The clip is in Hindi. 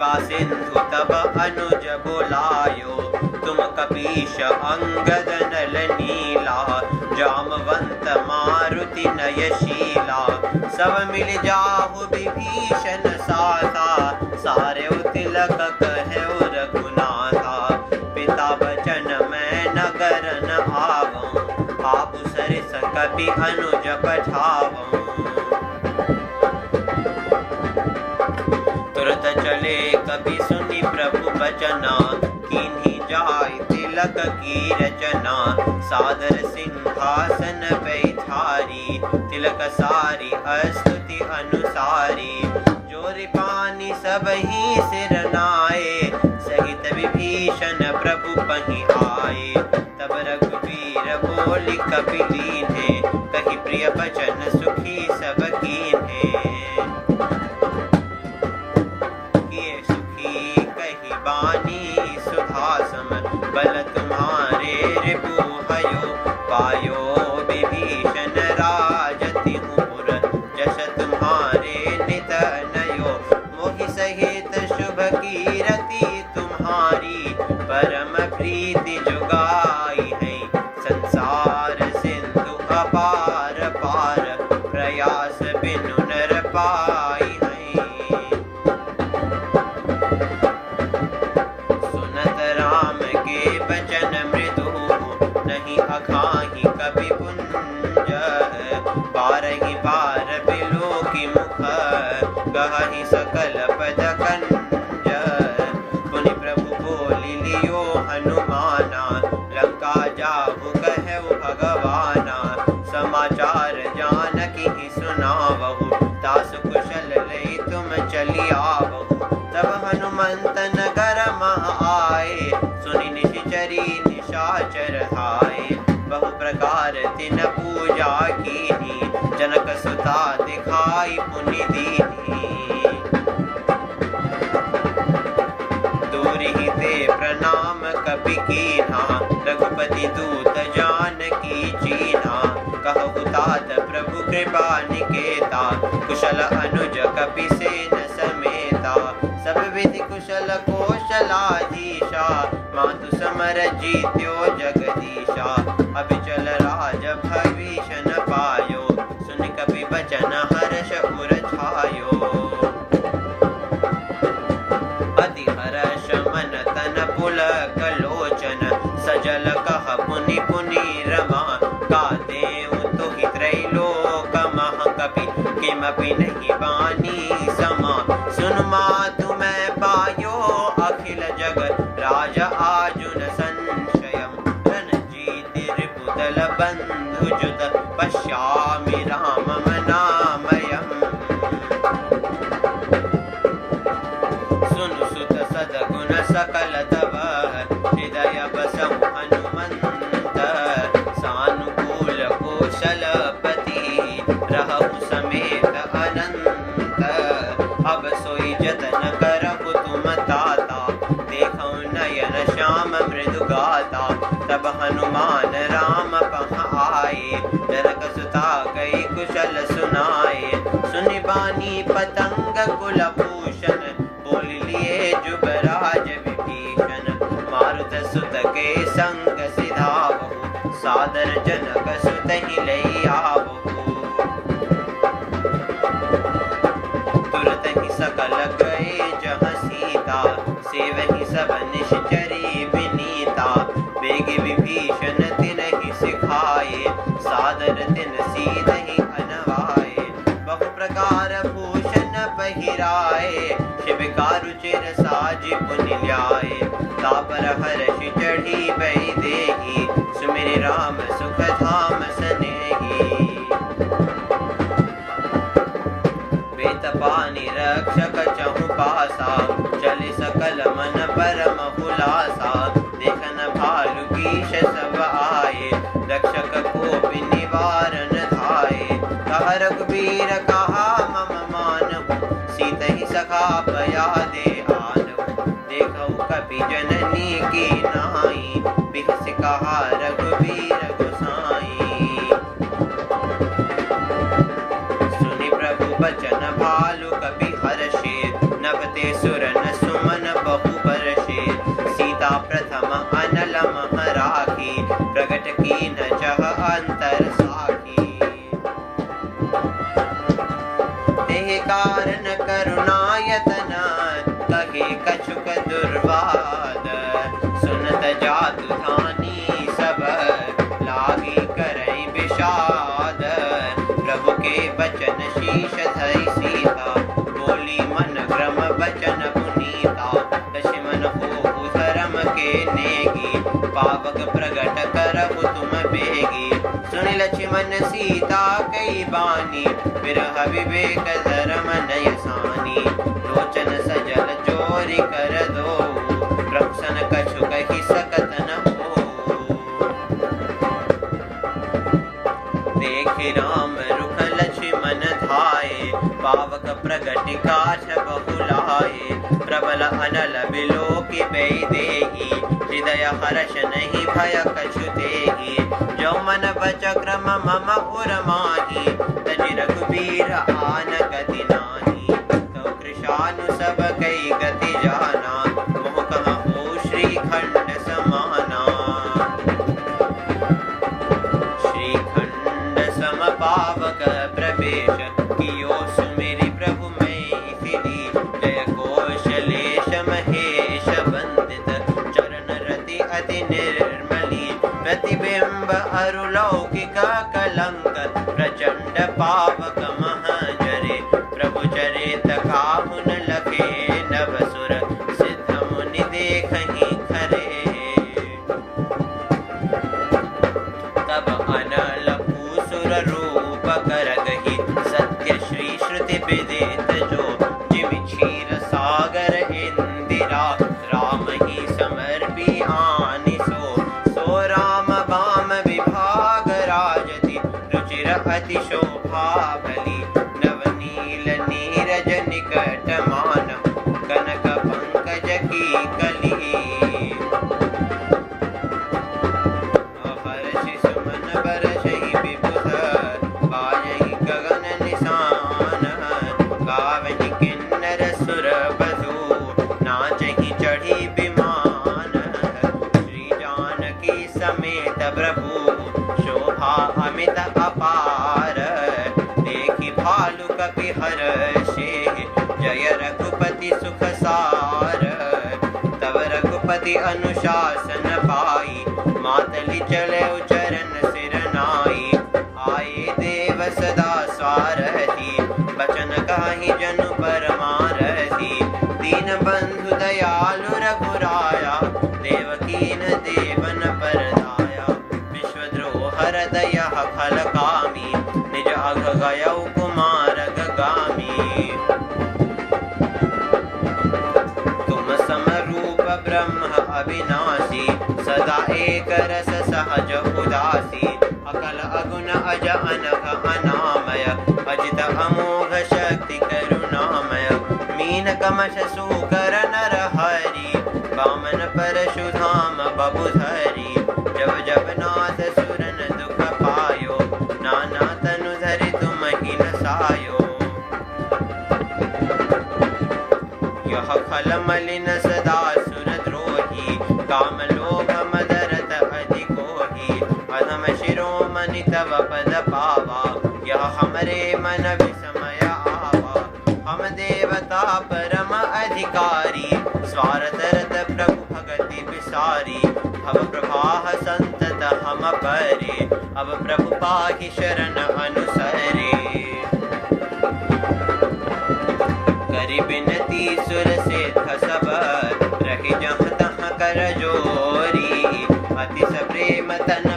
लंका सिंधु तब अनुज बुलायो, तुम कपीश अंगद नल नीला, जामवंत मारुति नयशीला, सब मिल जाहु विभीषण साथा, सारे तिलक कहेउ रघुनाथा, पिता वचन मैं नगर न आवऊं, आपु सरिस कपि अनुज पठावऊं। तुरत चले कपि सुनि प्रभु बचना, कीन्ही जाय तिलक की रचना, सादर सिंहासन बैठारी, तिलक सारी स्तुति अनुसारी, जोरि पानी सबहि सिर नाए, सहित विभीषण प्रभु पहि आए, तब रघुवीर बोलि कपि लीन्हे, कहि प्रिय बचन सुखी सब कीन्हे, किए सुखी कहि बानी सुधा सम, बल तुम्हारे रिपु भयो, पायो विभीषण राज तिहुपुर, जस तुम्हारे नित नयो, मोहि सहित शुभ कीरति तुम्हारी, परम प्रीति जुगाई है, संसार सिंधु अपार पार, प्रयास बिनु नर पाई है। सुनत राम के बचन मृदु, नहीं अखाहि कपि पुंज, बारहि बार बिलोकि मुख, गहहि सकल पद कंज, पुनि प्रभु बोलि लियो हनुमाना, लंका जाहु कहेउ भगवाना, समाचार जानकी ही सुनावहु, दासु कुशल लई तुम चली आवहु, तब हनुमंत नगर मह आए, सुनि निशिचरी निशाचर धाये, बहु प्रकार तिन पूजा कीनी, जनक सुता दिखाई पुनि दीनी, दूरि ते प्रणाम कपि कीन्हा, रघुपति दूत जानकी चीन्हा, कहु तात प्रभु कृपा निकेता, कुशल अनुज कपि सेन समेता, सब विधि कुशल कौशलाधीशा, मातु समर जीत्यो जगदीशा, अभिचल राज भविषण पायो, सुनि कपि बचन हर्ष उर छायो, अति हर्ष मन तन पुलक लोचन, सजल कह पुनि पुनि रमा, गादेउ तुहि त्रैलोक मह कपि, किमपि नहीं बानी समा, सुन मातु मैं पायो अखिल जगत, राज आजुन संशयम, रणजीति रिपुदल बंधु जुत, पश्यामि रामम नामयम्, सुनु सुत सद्गुण सकल तव, हृदय बसहु हनुमंत, सानुकूल कौशलपति, रहु समेत अनंत, अब सोई जतन करहु तुम ताता, देखौ नयन श्याम मृदु गाता, तब हनुमान राम पह आए, जनक सुता कई कुशल सुनाए, सुनि बानी पतंग कुलभूषण, बोल लिए जुबराज विभीषण, मारुत सुत के संग सिधावहु, सादर जनक सुत ही लई आवहु, तुरत ही सकल गए जहाँ सीता, सेवहि सब निश्चरी विनीता, बेग विभीषण तिनहि सिखाए, सादर तिन सीधहि अनवाए, बहु प्रकार भूषण पहिराए, शिविका रुचिर साज पुनि ल्याए, तापर हर्षि चढ़ी वैदेही, सुमिरि राम सुख धाम सनेही, बेतपानि रक्षक चहु पासा, चले सकल मन परम हुलासा, देखन भालु गीश सब आए, रक्षक कोपि निवारण धाये, कह रघुबीर कहा मम मानहु, सीतहि सखा पया दे आनहु, देखौ कपि जननी की नाई, बिहसि कहा रघुबीर गोसाई, सुनि प्रभु बचन भालु कपि हर्षे, नभते सुरन सुम कर साखी। तेहि कारण करुणायतन कहे कछुक दुर्वाद। सुनत जातु धानी सब लागी करई विषाद। प्रभु के बचन शीश धरि सीता बोली मन क्रम बचन पुनीता। दशमन हो धर्म के नेगी पावक प्रगट करहु तुम बेगी। सुनि लक्ष्मण सीता कई बानी विरह विवेक धर्म नय सानी। लोचन सजल जोरि कर दो प्रभुसन कछु कहि सकत न हो। देखि राम रुख लक्ष्मण धाये पावक प्रगटि काछ बहुलाये। प्रबल अनल बिलोकि बेई देहि हृदय हर्ष नहीं भय कछु तेहि। जो मन बचक्रम मम उर माही तजि रघुबीर आन गति नाहि। तो कृशानु सब कई गति जाना मोह कहूँ श्रीखंड समाना। श्रीखंड सम पावक प्रवेश कियो सुमिरि प्रभु मैं फिरी। जय कौशलेश महेश वंदित चरण रति अति निर्मली। प्रतिबिंब अरुलौकिक कलंक प्रचंड पावक महजरे। प्रभु चरित काहुन लखे नभ सुर सिद्ध मुनि देखहि खरे। तब अनल भूसुर रूप करगहि सत्य श्री श्रुति विदित जो। जिमि क्षीर सागर इंदिरा राम ही समर्पी आनि सो। सो राम बाम विभाग राजति रुचिर अति शोभा भली। नवनील नीरज निकट मानहु कनक पंकज की कली। हर्षि सुमन बरषहि विबुध बाजहि गगन निशान। गावहि किन्नर सुर बधू नाचहि चढ़ी विमान। श्री जानकी समेत प्रभु शोभा अमित अपार। देखि भालु कपि हर्षे जय रघुपति सुख सार। तब रघुपति अनुशासन पाई मातलि चले चरण सिर नाई। आए देव सदा स्वारथी बचन कहि जनु परमारथी। दीन बंधु दयालु रघुराया देवकीन देवन परदाया। विश्वद्रोह दया खल कामी निज अघ गयौ कुमार गामी। तुम समरूप ब्रह्म अविनाशी सदा एक रस सहज उदासी। अकल अगुन अज अनघ अनामय अजित अमोघ शक्ति करुणामय। मीन कमश सूकर नर हरि वामन परशुधाम बबुधरी। जब जब नाथ सुरन दुख पायो नाना तनु धरि तुम ही नसायो। यह खल मलिन सदा सुर द्रोही काम लोभ मद रत अधिकोही। अधम शिरोमणि तव पद पावा यह हमरे मन विस्मय आवा। हम देवता परम अधिकारी स्वार्थ रत प्रभु भगति विसारी। भव प्रवाह संतत हम परे अब प्रभु पाहि शरण अनुसरे। करि बिनती सुर सिद्ध सब रहि जहाँ तहाँ कर जोरी। अतिस प्रेम तन